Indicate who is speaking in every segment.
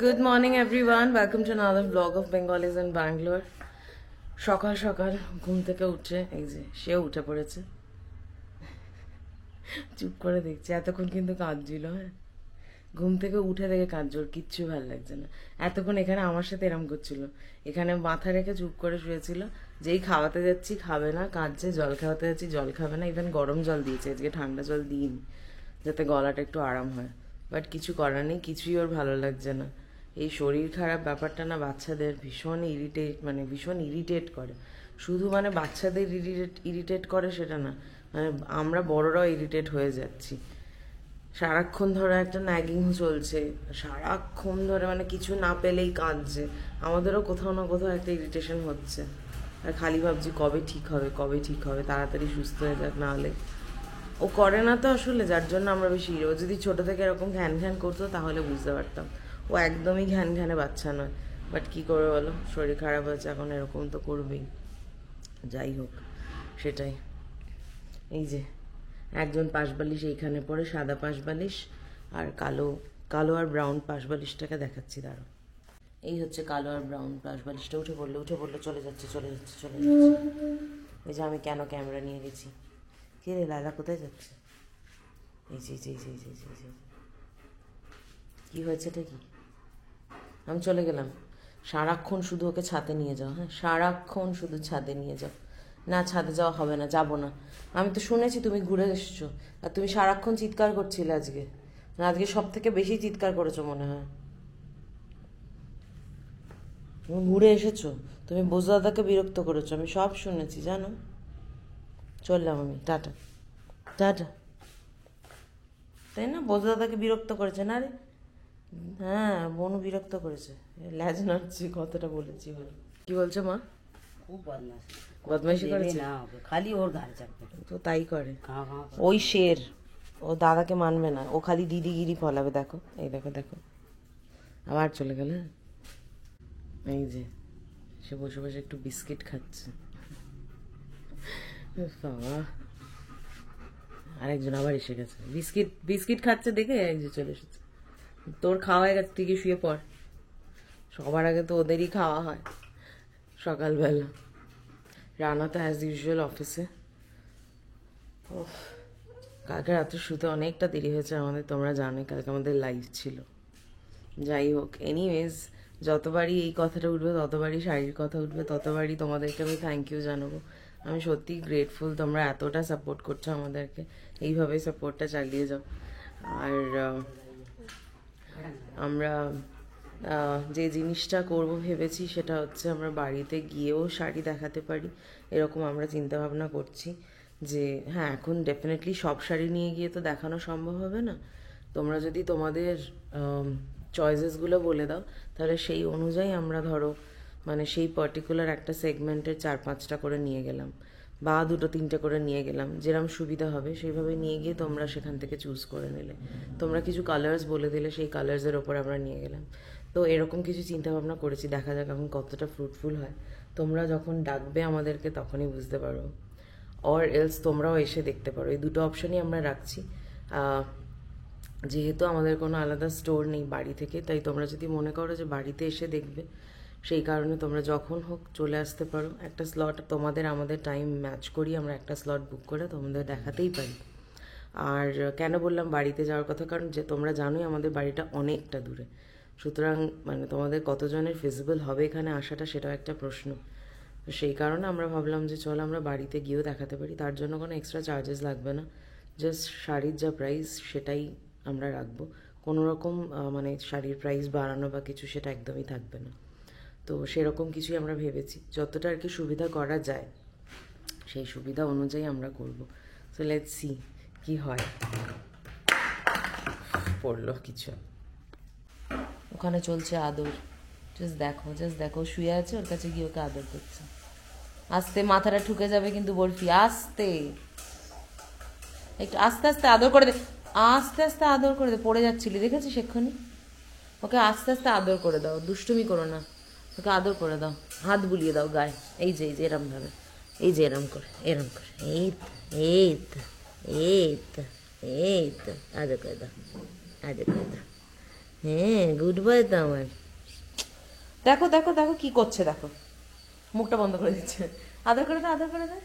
Speaker 1: Good morning, everyone. Welcome to another vlog of Bengalis in Bangalore. সকাল সকাল ঘুম থেকে উঠে এই যে সেও উঠে পড়েছে, চুপ করে দেখছে। এতক্ষণ কিন্তু কাঁদছিল। হ্যাঁ, ঘুম থেকে উঠে দেখে কাঁদছে, ওর কিচ্ছু ভালো লাগছে না। এতক্ষণ এখানে আমার সাথে এরম করছিল, এখানে মাথা রেখে চুপ করে শুয়েছিল। যেই খাওয়াতে যাচ্ছি খাবে না, কাঁদছে। জল খাওয়াতে যাচ্ছি জল খাবে না। ইভেন গরম জল দিয়েছে, আজকে ঠান্ডা জল দিইনি, যাতে গলাটা একটু আরাম হয়। বাট কিছু করার নেই, কিছুই ওর ভালো লাগছে না। এই শরীর খারাপ ব্যাপারটা না বাচ্চাদের ভীষণ ইরিটেট করে। শুধু বাচ্চাদের ইরিটেট করে সেটা না, আমরা বড়রাও ইরিটেট হয়ে যাচ্ছি। সারাক্ষণ ধরে একটা ন্যাগিং চলছে, সারাক্ষণ ধরে কিছু না পেলেই কাঁদছে। আমাদেরও কোথাও না কোথাও একটা ইরিটেশন হচ্ছে, আর খালি ভাবছি কবে ঠিক হবে, কবে ঠিক হবে, তাড়াতাড়ি সুস্থ হয়ে যাক। নাহলে ও করে না তো আসলে, যার জন্য আমরা বেশি। ও যদি ছোটো থেকে এরকম ঘ্যান ঘ্যান করতো তাহলে বুঝতে পারতাম। ও একদমই ঘ্যান ঘ্যানে বাচ্চা নয়। বাট কী করে বলো, শরীর খারাপ হয়েছে এখন, এরকম তো করবেই। যাই হোক, সেটাই। এই যে একজন পাশবালিশ এইখানে পড়ে, সাদা পাশবালিশ, আর কালো কালো আর ব্রাউন পাশবালিশটাকে দেখাচ্ছি, দাঁড়ো। এই হচ্ছে কালো আর ব্রাউন পাশবালিশটা। উঠে পড়লো, চলে যাচ্ছে। এই যে আমি কেন ক্যামেরা নিয়ে গেছি। কে রে, লালা কোথায় যাচ্ছে? এই যে কী হয়েছে এটা কি? আমি চলে গেলাম। সারাক্ষণ শুধু ওকে ছাদে নিয়ে যাও। হ্যাঁ, সারাক্ষণ শুধু ছাদে নিয়ে যাও। না, ছাদে যাওয়া হবে না, যাবো না। আমি তো শুনেছি তুমি ঘুরে এসেছো, আর তুমি সারাক্ষণ চিৎকার করছিলে আজকে। আজকে সব থেকে বেশি চিৎকার করেছো মনে হয়। তুমি ঘুরে এসেছো, তুমি বোঝদাদাকে বিরক্ত করেছো, আমি সব শুনেছি জানো। চললাম আমি, টাটা টাটা। তাই না, বোঝদাদাকে বিরক্ত করেছে না রে? হ্যাঁ, বনু বিরক্ত করেছে। ল্যাজ নাড়ছি, কতটা বলেছি বলে। কি বলছো মা?
Speaker 2: খুব বদমাশ,
Speaker 1: বদমাইশি করেছে
Speaker 2: না ওকে, খালি ওর ঘাড়ে চাপবে।
Speaker 1: তো তাই করে,
Speaker 2: খাঁ খাঁ
Speaker 1: ওই শের। ও দাদাকে মানবে না, ও খালি দিদিগিরি ফলাবে। দেখো, এই দেখো দেখো, আবার চলে গেল। এই যে সে বসে বসে একটু বিস্কিট খাচ্ছে। বাবা, আরেকজন আবার এসে গেছে, বিস্কিট বিস্কিট খাচ্ছে দেখে এই যে চলে এসেছে। তোর খাওয়া হয়ে গেছে, তুই কি শুয়ে পড়। সবার আগে তো ওদেরই খাওয়া হয় সকালবেলা। রানা তো অ্যাজ ইউজুয়াল অফিসে। কালকে রাত্রে শুতে অনেকটা দেরি হয়েছে আমাদের, তোমরা জানোই কালকে আমাদের লাইভ ছিল। যাই হোক, এনিওয়েজ, যতবারই এই কথাটা উঠবে, ততবারই শাড়ির কথা উঠবে, ততবারই তোমাদেরকে আমি থ্যাংক ইউ জানাবো। আমি সত্যিই গ্রেটফুল, তোমরা এতটা সাপোর্ট করছো আমাদেরকে। এইভাবেই সাপোর্টটা চালিয়ে যাও। আর আমরা যে জিনিসটা করব ভেবেছি সেটা হচ্ছে, আমরা বাড়িতে গিয়েও শাড়ি দেখাতে পারি, এরকম আমরা চিন্তা ভাবনা করছি। যে হ্যাঁ, এখন ডেফিনেটলি সব শাড়ি নিয়ে গিয়ে তো দেখানো সম্ভব হবে না। তোমরা যদি তোমাদের চয়েসেসগুলো বলে দাও, তাহলে সেই অনুযায়ী আমরা ধরো সেই পার্টিকুলার একটা সেগমেন্টের 4-5টা করে নিয়ে গেলাম, বা 2-3টে করে নিয়ে গেলাম, যেরকম সুবিধা হবে সেইভাবে নিয়ে গিয়ে তোমরা সেখান থেকে চুজ করে নিলে। তোমরা কিছু কালার্স বলে দিলে, সেই কালার্সের ওপর আমরা নিয়ে গেলাম। তো এরকম কিছু চিন্তাভাবনা করেছি, দেখা যাক এখন কতটা ফ্রুটফুল হয়। তোমরা যখন ডাকবে আমাদেরকে তখনই বুঝতে পারো, অর এলস তোমরাও এসে দেখতে পারো। এই দুটো অপশনই আমরা রাখছি। যেহেতু আমাদের কোনো আলাদা স্টোর নেই বাড়ি থেকে, তাই তোমরা যদি মনে করো যে বাড়িতে এসে দেখবে, সেই কারণে তোমরা যখন হোক চলে আসতে পারো। একটা স্লট তোমাদের আমাদের টাইম ম্যাচ করি, আমরা একটা স্লট বুক করে তোমাদের দেখাতেই পারি। আর কেন বললাম বাড়িতে যাওয়ার কথা, কারণ যে তোমরা জানোই আমাদের বাড়িটা অনেকটা দূরে। সুতরাং তোমাদের কতজনের ফিজিবল হবে এখানে আসাটা, সেটাও একটা প্রশ্ন। তো সেই কারণে আমরা ভাবলাম যে চলো আমরা বাড়িতে গিয়েও দেখাতে পারি। তার জন্য কোনো এক্সট্রা চার্জেস লাগবে না, জাস্ট শাড়ির যা প্রাইস সেটাই আমরা রাখবো। কোনো রকম শাড়ির প্রাইস বাড়ানো বা কিছু সেটা একদমই থাকবে না। তো সেরকম কিছুই আমরা ভেবেছি, যতটা আর কি সুবিধা করা যায় সেই সুবিধা অনুযায়ী আমরা করব। সো লেটস সি কি হয়। পড়লো কিছু, ওখানে চলছে আদর। জাস্ট দেখো শুয়ে আছে, ওর কাছে গিয়ে ওকে আদর করছে। আস্তে, মাথাটা ঠুকে যাবে কিন্তু বরফি, আস্তে, একটু আস্তে আস্তে আদর করে দে, আস্তে আস্তে আদর করে দে। পড়ে যাচ্ছিলি দেখেছিস এক্ষুনি। ওকে আস্তে আস্তে আদর করে দাও, দুষ্টুমি করো না, ওকে আদর করে দাও, হাত বুলিয়ে দাও গায়ে। এই যে এরম ভাবে, এই যে এরম করে, এই তো, এই তো, এই তো, এই তো, আদর করে দাও, আদর করে দাও, হ্যাঁ, গুড বয় তো আমার। দেখো দেখো দেখো কি করছে, দেখো মুখটা বন্ধ করে দিচ্ছে। আদর করে দে, আদর করে দে।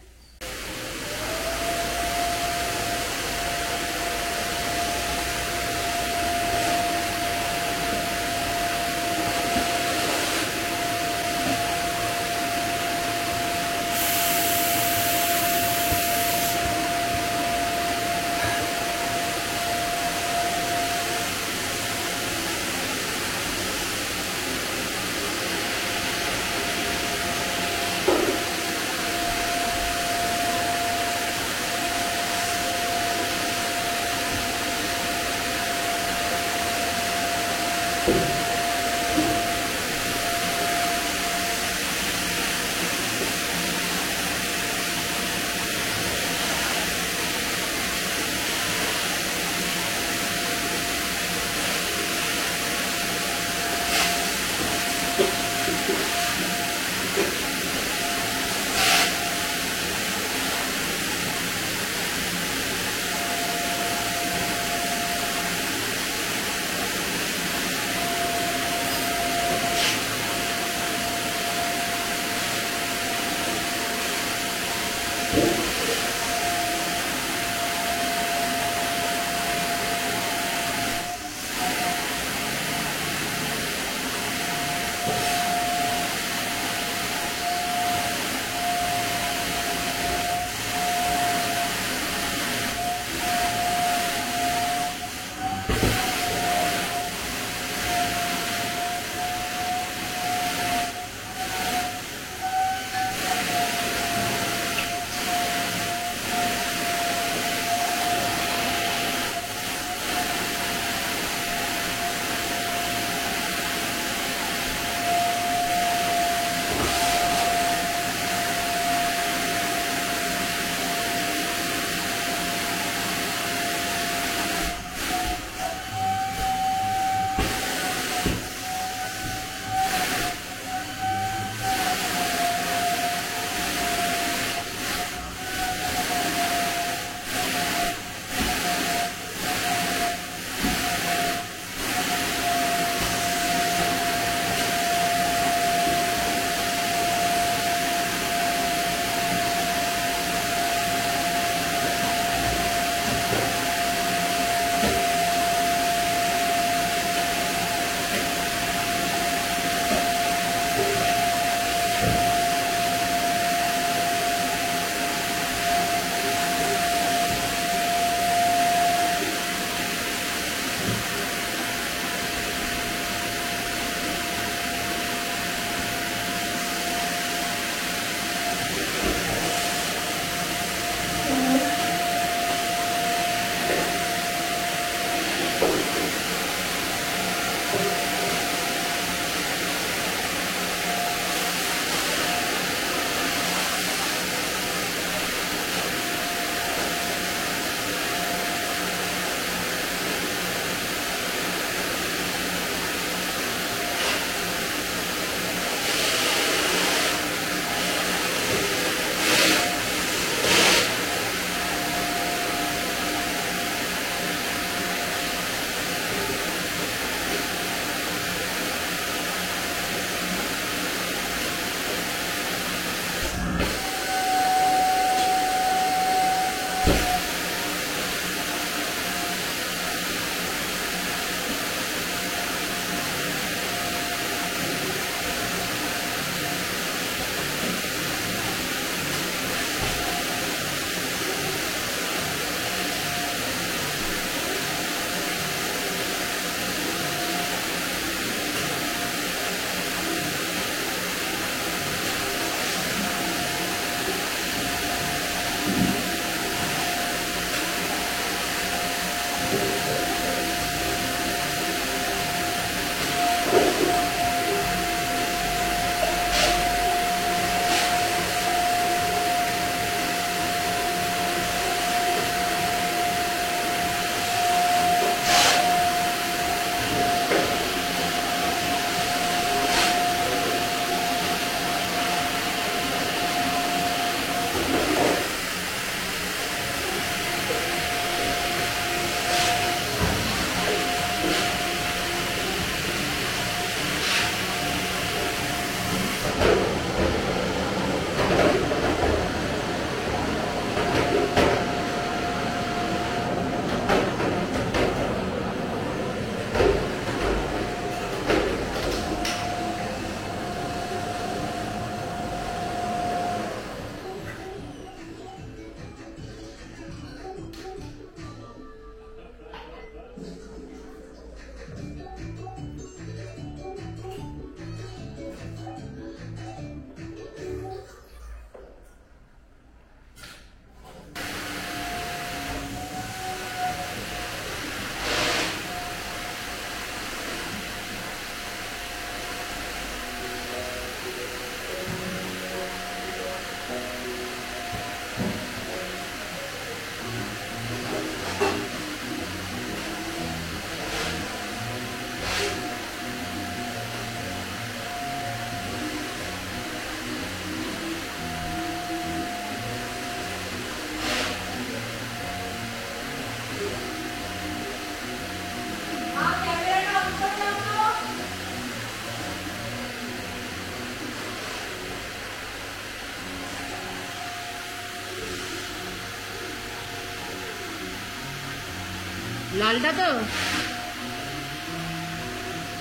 Speaker 1: লালটা তো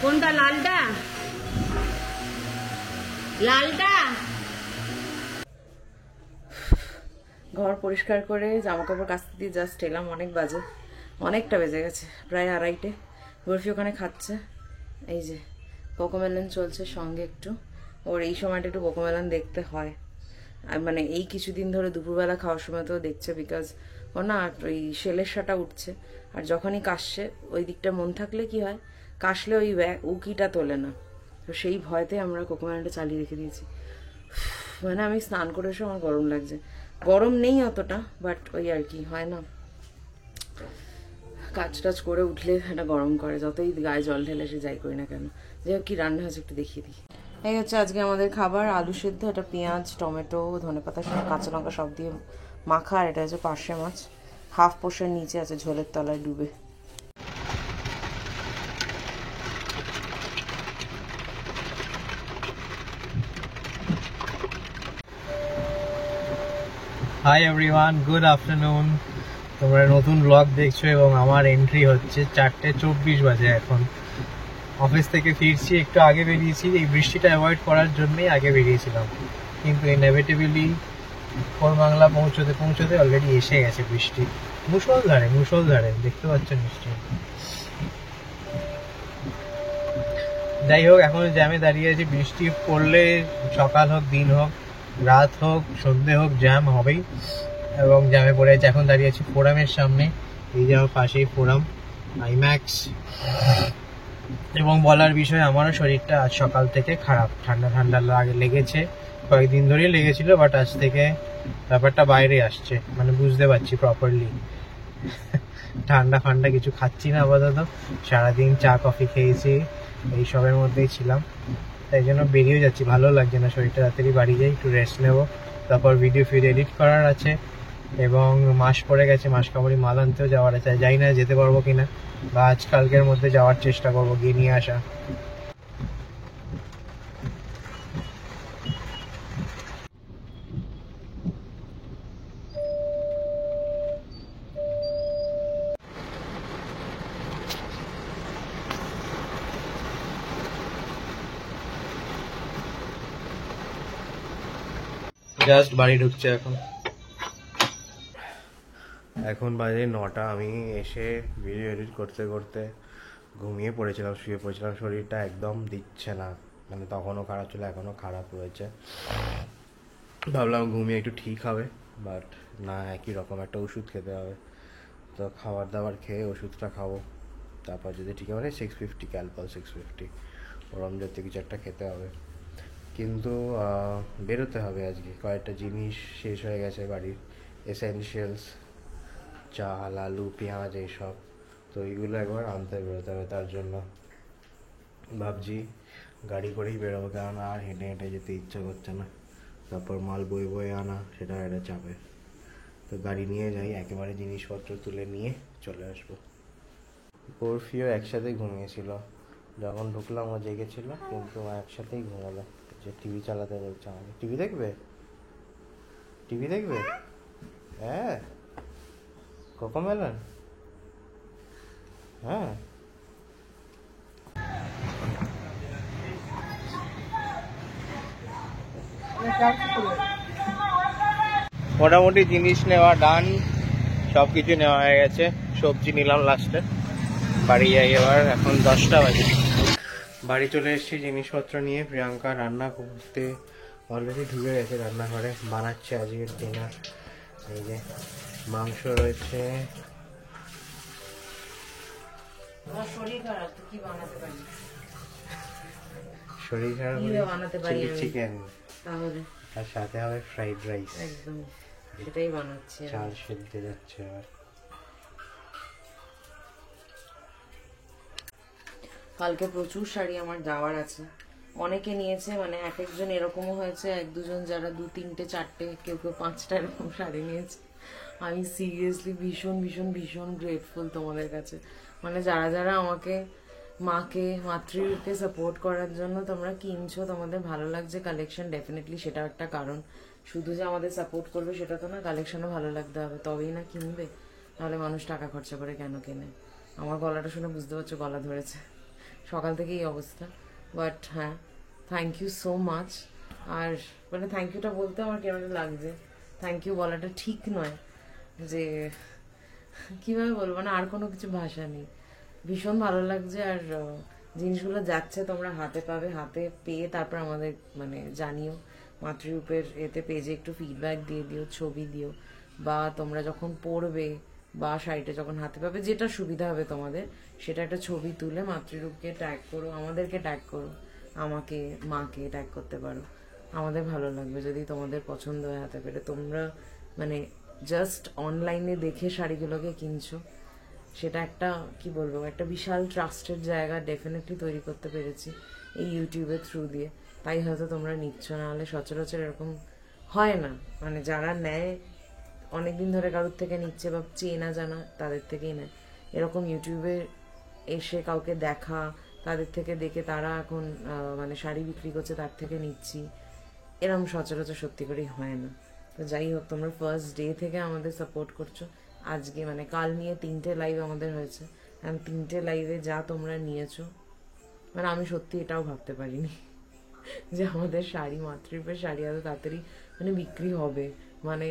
Speaker 1: কোনটা? লালটা লালটা। ঘর পরিষ্কার করে জামা কাপড় কাচতে দিয়ে জাস্ট এলাম, অনেকটা বেজে গেছে, প্রায় 2:30। বরফি ওখানে খাচ্ছে, এই যে কোকোমেলন চলছে সঙ্গে একটু। ওর এই সময়টা একটু কোকোমেলন দেখতে হয়, আর মানে এই কিছুদিন ধরে দুপুরবেলা খাওয়ার সময় তো দেখছে, বিকজ ও না ওই শেলের সাটা উঠছে, আর যখনই কাশছে ওই দিকটা মন থাকলে কি হয়, কাশলে ওই উকিটা তোলে না, তো সেই ভয়তে আমরা কোকোমেলনটা চালিয়ে রেখে দিয়েছি। মানে আমি স্নান করে এসে আমার গরম লাগছে, গরম নেই অতটা, বাট ওই আর কি হয় না, কাজ টাজ করে উঠলে এটা গরম করে, যতই গায়ে জল ঢেলে সে যাই করি না কেন। যাই হোক, কি রান্না হয়েছে একটু দেখিয়ে দিই। এই হচ্ছে আজকে আমাদের খাবার, আলু সেদ্ধ, এটা পেঁয়াজ, টমেটো, ধনেপাতা, কাঁচা লঙ্কা সব দিয়ে মাখা, আর এটা হচ্ছে পার্শে মাছ, হাফ পোর্শন নিচে আছে ঝোলের তলায় ডুবে।
Speaker 3: Hi everyone, good afternoon. তোমরা নতুন ব্লগ দেখছো এবং আমার এন্ট্রি হচ্ছে 4:24 বাজে এখন। অফিস থেকে ফিরছি, একটু আগে বেরিয়েছি, এই বৃষ্টিটা অ্যাভয়েড করার জন্যই আগে বেরিয়েছিলাম, কিন্তু ইনএভিটেবলি বাংলা পৌঁছতে অলরেডি এসে গেছে বৃষ্টি, মুষলধারে দেখতে পাচ্ছেন নিশ্চয়ই। যাই হোক, এখন জ্যামে দাঁড়িয়ে আছি, বৃষ্টি পড়লে সকাল হোক, দিন হোক, রাত হোক, সন্ধে হোক, জ্যাম হবেই, এবং জ্যামে পড়ে আছে। এখন দাঁড়িয়ে আছি ফোরামের সামনে, এই যে আমার পাশেই ফোরাম আইম্যাক্স। এবং বলার বিষয়, আমারও শরীরটা আজ সকাল থেকে খারাপ, ঠান্ডা লেগেছে, কয়েকদিন ধরেই লেগেছিল, বাট আজ থেকে ব্যাপারটা বাইরে আসছে, মানে বুঝতে পারছি প্রপারলি। ঠান্ডা কিছু খাচ্ছি না আপাতত, সারাদিন চা কফি খেয়েছি, এইসবের মধ্যেই ছিলাম, তাই জন্য বেরিয়ে যাচ্ছি, ভালো লাগছে না শরীরটা। তাড়াতাড়ি বাড়ি যাই, একটু রেস্ট নেবো, তারপর ভিডিও এডিট করার আছে, এবং মাস পড়ে গেছে, মাস কামড়ি মাল আনতেও যাওয়ার আছে, জানি না যেতে পারবো কিনা, বা আজকালকের মধ্যে যাওয়ার চেষ্টা করবো, গিয়ে নিয়ে আসা। জাস্ট বাড়ি ঢুকছে এখন বাজে 9টা। আমি এসে ভিডিও এডিট করতে করতে ঘুমিয়ে পড়েছিলাম, শুয়ে পড়েছিলাম, শরীরটা একদম দিচ্ছে না, মানে তখনও খারাপ ছিল, এখনও খারাপ রয়েছে। ভাবলাম ঘুমিয়ে একটু ঠিক হবে, বাট না, একই রকম একটা ওষুধ খেতে হবে, তো খাবার দাবার খেয়ে ওষুধটা খাবো, তারপর যদি ঠিক হবে 650 ক্যালপল 650 ওরম জাতীয় কিছু একটা খেতে হবে। কিন্তু বেরোতে হবে আজকে, কয়েকটা জিনিস শেষ হয়ে গেছে বাড়ির, এসেনশিয়ালস, চাল, আলু, পেঁয়াজ, এইসব, তো এইগুলো একবার আনতে বেরোতে হবে। তার জন্য ভাবছি গাড়ি করেই বেরোবো, কারণ আর হেঁটে হেঁটে যেতে ইচ্ছা করছে না, তারপর মাল বয়ে আনা, সেটা একটা চাপে, তো গাড়ি নিয়ে যাই, একেবারে জিনিসপত্র তুলে নিয়ে চলে আসবো। বরফিও একসাথেই ঘুমিয়েছিল, যখন ঢুকলাম ও জেগেছিল, কিন্তু একসাথেই ঘুমালো, যে টিভি চালাতে বলছে আমাকে। টিভি দেখবে? হ্যাঁ, কোকোমেলন, হ্যাঁ। মোটামুটি জিনিস নেওয়া ডান, সব কিছু নেওয়া হয়ে গেছে, সবজি নিলাম লাস্টে। বাড়ি যাই এবার, এখন 10টা বাজে। বাড়ি চলে এসেছি জিনিসপত্র নিয়ে, প্রিয়াঙ্কা রান্না করতে অলরেডি ঢুকে গেছে রান্নাঘরে, বানাচ্ছে আজকের ডিনার। এই যে মাংস রয়েছে,
Speaker 1: শরীর খারাপ, কি বানাতে পারি?
Speaker 3: শরীর খারাপ, চিলি চিকেন,
Speaker 1: তাহলে
Speaker 3: আর সাথে হবে ফ্রাইড রাইস,
Speaker 1: একদম সেটাই বানাচ্ছি।
Speaker 3: চাল সেদ্ধ যাচ্ছে এবার।
Speaker 1: কালকে প্রচুর শাড়ি আমার যাওয়ার আছে, অনেকে নিয়েছে, মানে এক একজন এরকমও হয়েছে, এক দুজন যারা 2, 3, 4, কেউ 5টা এরকম শাড়ি নিয়েছে। আমি সিরিয়াসলি ভীষণ গ্রেটফুল তোমাদের কাছে, মানে যারা যারা আমাকে, মাতৃকে সাপোর্ট করার জন্য তোমরা কিনছো, তোমাদের ভালো লাগছে কালেকশন, ডেফিনেটলি সেটা একটা কারণ। শুধু যে আমাদের সাপোর্ট করবে সেটা তো না, কালেকশনও ভালো লাগতে হবে, তবেই না কিনবে, তাহলে মানুষ টাকা খরচা করে কেন কেনে? আমার গলাটা শুনে বুঝতে পারছো গলা ধরেছে, সকাল থেকে এই অবস্থা। বাট হ্যাঁ, থ্যাংক ইউ সো মাচ। আর মানে থ্যাংক ইউটা বলতে আমার কেমন লাগছে, থ্যাংক ইউ বলাটা ঠিক নয়, যে কিভাবে বলবো, মানে আর কোনো কিছু ভাষা নেই। ভীষণ ভালো লাগছে। আর জিনিসগুলো যাচ্ছে, তোমরা হাতে পাবে, হাতে পেয়ে তারপর আমাদের মানে জানিও। মাতৃরূপের এতে পেজে একটু ফিডব্যাক দিয়ে দিও, ছবি দিও, বা তোমরা যখন পড়বে বা শাড়িটা যখন হাতে পাবে, যেটা সুবিধা হবে তোমাদের, সেটা একটা ছবি তুলে মাতৃরূপকে ট্যাগ করো, আমাদেরকে ট্যাগ করো, আমাকে, মাকে ট্যাগ করতে পারো। আমাদের ভালো লাগবে যদি তোমাদের পছন্দ হয় হাতে পেলে। তোমরা মানে জাস্ট অনলাইনে দেখে শাড়িগুলোকে কিনছো, সেটা একটা কি বলবো, একটা বিশাল ট্রাস্টেড জায়গা ডেফিনেটলি তৈরি করতে পেরেছি এই ইউটিউবের থ্রু দিয়ে। তাই হয়তো তোমরা নিচ্ছ, না হলে সচরাচর এরকম হয় না। মানে যারা নেয় অনেকদিন ধরে কারোর থেকে নিচ্ছে বা চেনা জানা তাদের থেকেই নেয়। এরকম ইউটিউবে এসে কাউকে দেখা, তাদের থেকে দেখে তারা এখন মানে শাড়ি বিক্রি করছে, তার থেকে নিচ্ছি, এরকম সচরাচর সত্যি করেই হয় না। তো যাই হোক, তোমরা ফার্স্ট ডে থেকে আমাদের সাপোর্ট করছো। আজকে মানে কাল নিয়ে 3টে লাইভ আমাদের হয়েছে, অ্যান্ড 3টে লাইভে যা তোমরা নিয়েছো, মানে আমি সত্যি এটাও ভাবতে পারিনি যে আমাদের শাড়ি, মাতৃরূপের শাড়ি এত তাড়াতাড়ি মানে বিক্রি হবে। মানে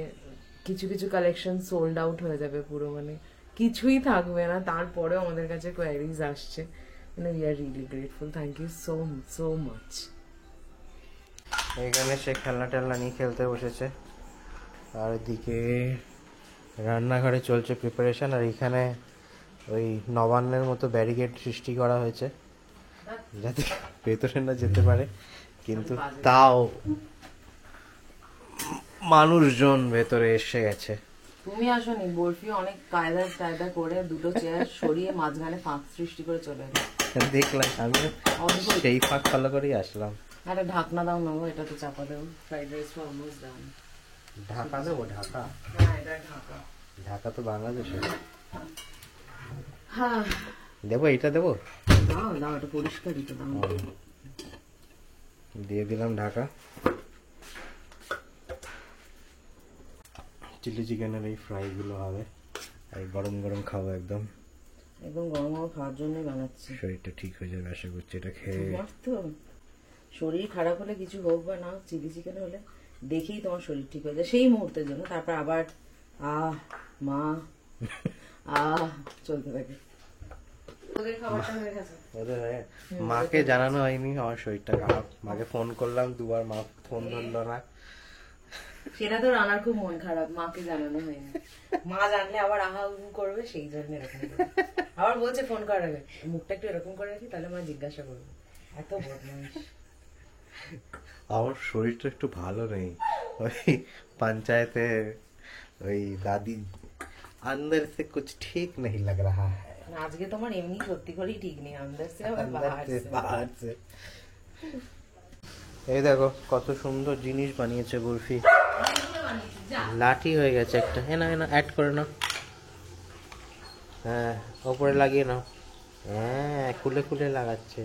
Speaker 1: কিছু কিছু কালেকশন সোল্ড আউট হয়ে যাবে পুরো, মানে কিছুই থাকবে না, তারপরেও আমাদের কাছে কোয়ারিজ আসছে। মানে we are really grateful, thank you so so much.
Speaker 3: এখানে সে খেলনা টেলনা নিয়ে খেলতে বসেছে, আর এদিকে রান্নাঘরে চলছে প্রিপারেশন। আর এখানে ওই নবান্নের মতো ব্যারিকেড সৃষ্টি করা হয়েছে যাতে ভেতরে না যেতে পারে, কিন্তু তাও মানুষজন ভেতরে এসে গেছে।
Speaker 1: তুমি আসোনি, বরফি অনেক কায়দা কায়দা করে দুটো চেয়ার সরিয়ে মাঝখানে ফাঁক সৃষ্টি করে চলে গেল।
Speaker 3: দেখলাম, আমি সেই ফাঁক ফলো করেই আসলাম।
Speaker 1: আরে ঢাকনা দাও না, এটা তো চাপা দেবো। Fried rice almost done.
Speaker 3: Dhaka দেবো? ঢাকা?
Speaker 1: হ্যাঁ, এটা ঢাকা।
Speaker 3: ঢাকা তো বাংলাদেশে।
Speaker 1: হ্যাঁ,
Speaker 3: দেবো? এইটা দেবো?
Speaker 1: দাও দাও, এটা পরিষ্কারই তো, দাও।
Speaker 3: দিয়ে দিলাম ঢাকা। চিলি চিকেনের এই ফ্রাই গুলো হবে, আর গরম গরম খাবো একদম।
Speaker 1: একদম গরম গরম খাওয়ার জন্যই বানাচ্ছি।
Speaker 3: শরীরটা ঠিক হয়ে যাবে আশা করছি এটা খেয়ে।
Speaker 1: তোমার তো শরীর খারাপ হলে, কিছু হোক বা না, চিলি চিকেন হলে দেখেই তোমার শরীর ঠিক হয়ে যায় সেই মুহূর্তের জন্য, তারপর আবার মা চলতে থাকে। ওদের খাবারটা হয়ে গেছে।
Speaker 3: মাকে জানানো হয়নি আমার শরীরটা খারাপ, মাকে ফোন করলাম দুবার, মা ফোন ধরলো না।
Speaker 1: সেটা তো রানার খুব মন খারাপ, মাকে জানানো হয়নি। মা জানলে আবার করবে, সেই জন্য এরকম করে। আবার বলছে ফোন করার আগে মুখটা একটু এরকম করে রাখি, তাহলে মা জিজ্ঞাসা করবে। এত বদমাইশ।
Speaker 3: আমার শরীরটা একটু ভালো নেই, ওই पंचायते ওই দাদি अंदर से कुछ ठीक नहीं लग रहा है।
Speaker 1: আজকে তোমার এমনি সত্যি করেই ঠিক নেই, আন্দার সে আবার
Speaker 3: বাহার সে। এই দেখো কত সুন্দর জিনিস বানিয়েছে বরফি, লাঠি হয়ে গেছে একটা। না অ্যাড করে নাও, হ্যাঁ ওপরে লাগিয়ে নাও। হ্যাঁ খুলে খুলে লাগাচ্ছে,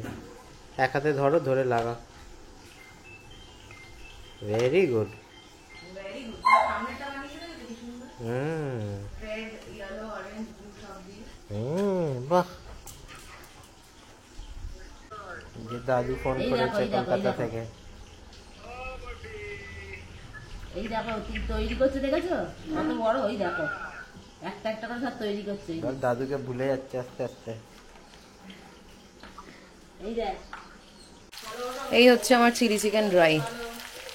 Speaker 3: এক হাতে ধরো, ধরে লাগা। Very good. বাহ, যে দাদু ফোন করেছে কলকাতা থেকে।
Speaker 2: এই দেখো তৈরি করছে, দেখেছো কত বড়? ওই দেখো একটা একটা করে সব তৈরি করছে।
Speaker 3: দাদুকে ভুলে যাচ্ছে আস্তে আস্তে।
Speaker 2: এই দেখ,
Speaker 1: এই হচ্ছে আমার চিলি চিকেন ড্রাই।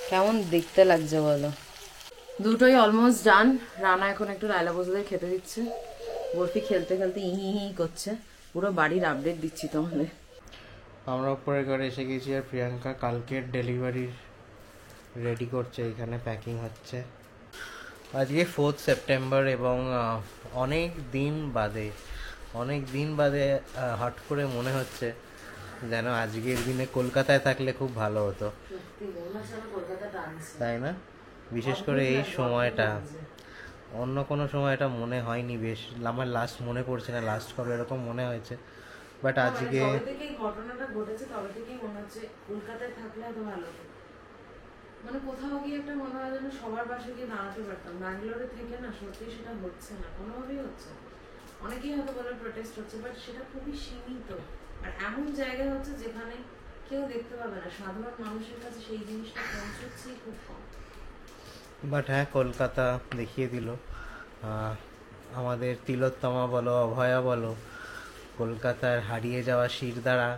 Speaker 1: কেমন দেখতে লাগছে বলো? দুটোই অলমোস্ট ডান। রানা এখন একটু লাইলা বসুদের খেতে দিচ্ছে, বরফি খেলতে খেলতে ই করছে। পুরো বাড়ির আপডেট দিচ্ছি তোমাদের।
Speaker 3: আমরা উপরে ঘরে এসে গেছি, আর প্রিয়াঙ্কা কালকের ডেলিভারি রেডি করছে, এখানে প্যাকিং হচ্ছে। আজকে 4 সেপ্টেম্বর এবং অনেক দিন বাদে হট করে মনে হচ্ছে যেন আজকের দিনে কলকাতায় থাকলে খুব ভালো হতো, তাই না? বিশেষ করে এই সময়টা, অন্য কোনো সময় এটা মনে হয়নি। বেশ আমার লাস্ট মনে পড়ছে না লাস্ট কবে এরকম মনে হয়েছে, বাট আজকে
Speaker 1: ঘটনাটা ঘটেছে তবে থেকেই মনে হচ্ছে কলকাতায় থাকলে এত ভালো হতো। মানে কোথাও গিয়ে একটা মনে হয় যেন সবার পাশে গিয়ে দাঁড়াতে পারতাম। ব্যাঙ্গালোরে থেকে না সত্যি সেটা হচ্ছে না, কোনোভাবেই হচ্ছে না। অনেকেই হয়তো বলে প্রোটেস্ট হচ্ছে, বাট সেটা খুবই সীমিত, আর এমন জায়গায় হচ্ছে যেখানে কেউ দেখতে পাবে না, সাধারণ মানুষের কাছে সেই জিনিসটা পৌঁছচ্ছেই খুব কম।
Speaker 3: বাট হ্যাঁ, কলকাতা দেখিয়ে দিল। আমাদের তিলোত্তমা বলো, অভয়া বলো, কলকাতার হারিয়ে যাওয়া শিরদাঁড়া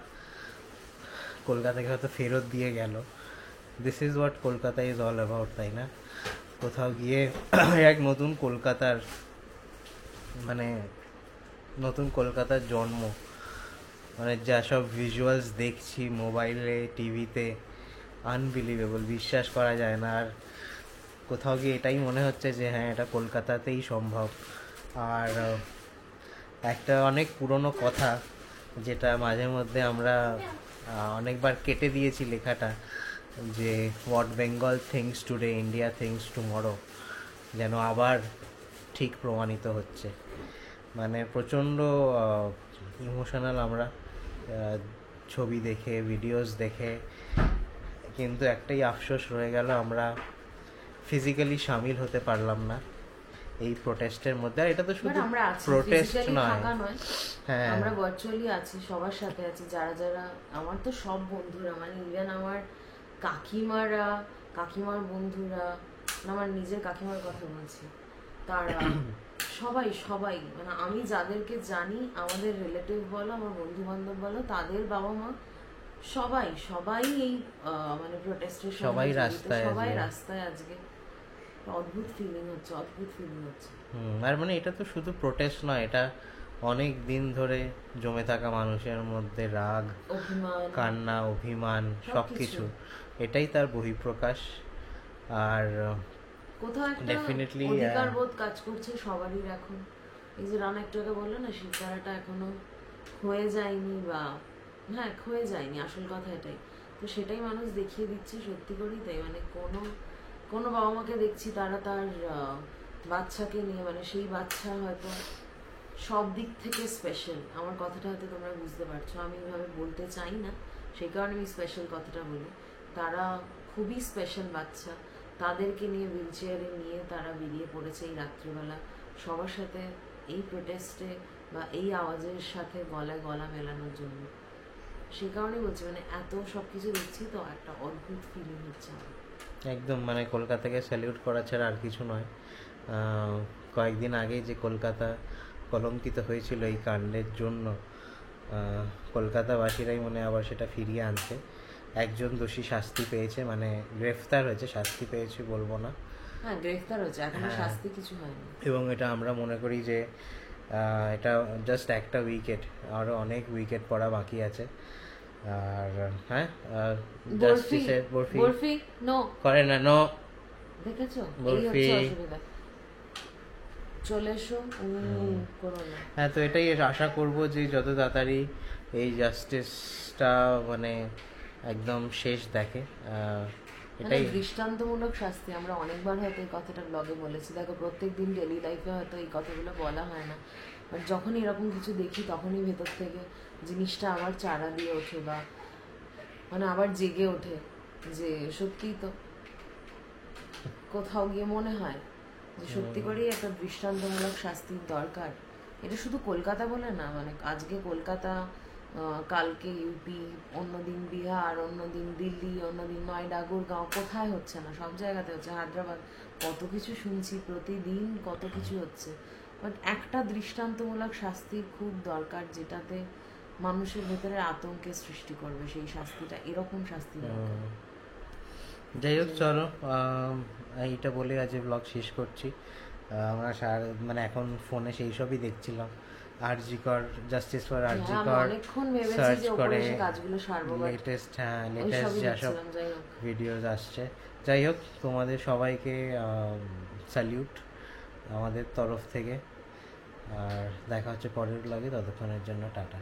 Speaker 3: কলকাতাকে হয়তো ফেরত দিয়ে গেল। This is what Kolkata is all about, তাই না? কোথাও গিয়ে এক নতুন কলকাতার মানে নতুন কলকাতার জন্ম, মানে যা সব ভিজুয়ালস দেখছি মোবাইলে, টিভিতে, আনবিলিভেবল, বিশ্বাস করা যায় না। আর কোথাও গিয়ে এটাই মনে হচ্ছে যে হ্যাঁ, এটা কলকাতাতেই সম্ভব। আর একটা অনেক পুরনো কথা, যেটা মাঝে মধ্যে আমরা অনেকবার কেটে দিয়েছি লেখাটা, যে what Bengal things today, India things tomorrow, যেন আবার ঠিক প্রমাণিত হচ্ছে। মানে প্রচণ্ড ইমোশনাল আমরা ছবি দেখে, ভিডিওস দেখে, কিন্তু একটাই আফসোস রয়ে গেল, আমরা ফিজিক্যালি সামিল হতে পারলাম না এই প্রোটেস্টের মধ্যে। আর এটা তো শুধু
Speaker 1: আমরা আছি,
Speaker 3: প্রোটেস্ট
Speaker 1: physically
Speaker 3: নয়,
Speaker 1: থাকা নয়,
Speaker 3: হ্যাঁ,
Speaker 1: আমরা ভার্চুয়ালি আছি, সবার সাথে আছি। যারা যারা আমার তো সব বন্ধুরা, মানে ইভেন আমার কাকিমার বন্ধুরা, আমার নিজের কাকিমার কথা বলছি, তারা সবাই মানে আমি যাদেরকে জানি, আমাদের রিলেটিভ বলো, আমার বন্ধু বান্ধব বলো, তাদের বাবা মা সবাই এই মানে প্রোটেস্টের
Speaker 3: সবাই
Speaker 1: রাস্তায় আজকে। অদ্ভুত ফিলিং হচ্ছে।
Speaker 3: আর মানে এটা তো শুধু প্রোটেস্ট নয়, এটা অনেক দিন ধরে জমে থাকা মানুষের মধ্যে রাগ,
Speaker 1: অভিমান,
Speaker 3: কান্না, অভিমান, সবকিছু, এটাই তার বহিঃপ্রকাশ। আর
Speaker 1: কোথাও একটা
Speaker 3: ডেফিনেটলি
Speaker 1: অধিকার বোধ কাজ করছে সবারই এখন। এই যে রানা একটু আগে বললো না, শিবতারাটা এখনো ক্ষয়ে যায়নি, বা হ্যাঁ ক্ষয়ে যায়নি, আসল কথা এটাই। তো সেটাই মানুষ দেখিয়ে দিচ্ছে, সত্যি করেই তাই। মানে কোনো বাবা মাকে দেখছি, তারা তার বাচ্চাকে নিয়ে, মানে সেই বাচ্চা হয়তো সব দিক থেকে স্পেশাল। আমার কথাটা হয়তো তোমরা বুঝতে পারছো, আমি এইভাবে বলতে চাই না, সেই কারণে আমি স্পেশাল কথাটা বলি। তারা খুবই স্পেশাল বাচ্চা, তাদেরকে নিয়ে হুইল চেয়ারে নিয়ে তারা বেরিয়ে পড়েছে এই রাত্রিবেলা সবার সাথে এই প্রোটেস্টে বা এই আওয়াজের সাথে গলায় গলা মেলানোর জন্য। সেই কারণেই বলছি, মানে এত সবকিছু দেখছি তো একটা অদ্ভুত ফিলিং হচ্ছে আমার।
Speaker 3: একদম মানে কলকাতাকে স্যালিউট করা ছাড়া আর কিছু নয়। কয়েকদিন আগেই যে কলকাতা কলঙ্কিত হয়েছিল এই কাণ্ডের জন্য, কলকাতাবাসীরাই মনে আবার সেটা ফিরিয়ে আনছে। একজন দোষী শাস্তি পেয়েছে, মানে গ্রেফতার হয়েছে, শাস্তি পেয়েছে বলবো না,
Speaker 1: হ্যাঁ গ্রেফতার হয়েছে, এখনো শাস্তি কিছু হয়নি।
Speaker 3: এবং এটা আমরা মনে করি যে এটা জাস্ট একটা উইকেট, আরও অনেক উইকেট পড়া বাকি আছে। আর হ্যাঁ, জাস্টিসের বরফি
Speaker 1: নো
Speaker 3: করে না, নো
Speaker 1: দেখেছো, এই
Speaker 3: বরফি।
Speaker 1: হচ্ছে অসুবিধা। চলে এসো, করো না।
Speaker 3: হ্যাঁ, তো এটাই আশা করব যে যত তাড়াতাড়ি এই জাস্টিসটা মানে একদম শেষ দেখে, এটাই
Speaker 1: দৃষ্টান্তমূলক শাস্তি। আমরা অনেকবার হয়তো এই কথাটা ব্লগে বলেছি, দেখো প্রত্যেকদিন ডেলি লাইফে হয়তো এই কথাগুলো বলা হয় না, বাট যখন এরকম কিছু দেখি তখনই ভেতর থেকে জিনিসটা আবার চারা দিয়ে ওঠে, বা মানে আবার জেগে ওঠে যে সত্যিই তো কোথাও গিয়ে মনে হয় যে সত্যি করেই একটা দৃষ্টান্তমূলক শাস্তির দরকার। এটা শুধু কলকাতা বলে না, মানে আজকে কলকাতা, কালকে ইউপি, অন্যদিন বিহার, অন্যদিন দিল্লি, অন্যদিন নয়ডা, গুরগাঁও, কোথায় হচ্ছে না, সব জায়গাতে হচ্ছে, হায়দ্রাবাদ, কত কিছু শুনছি প্রতিদিন, কত কিছু হচ্ছে। বাট একটা দৃষ্টান্তমূলক শাস্তির খুব দরকার, যেটাতে মানুষের ভেতরে আতঙ্কের সৃষ্টি করবে, সেই শাস্তিটা, এরকম শাস্তি দরকার।
Speaker 3: যাই হোক, চলো এইটা বলে আজ ব্লগ শেষ করছি। আমরা মানে এখন ফোনে সেই সবই দেখছিলাম, RG Kar, justice for RG Kar search করে লেটেস্ট যেসব ভিডিওস আসছে। যাই হোক, তোমাদের সবাইকে স্যালিউট আমাদের তরফ থেকে, আর দেখা হচ্ছে পরের ব্লগে, ততক্ষণের জন্য টাটা।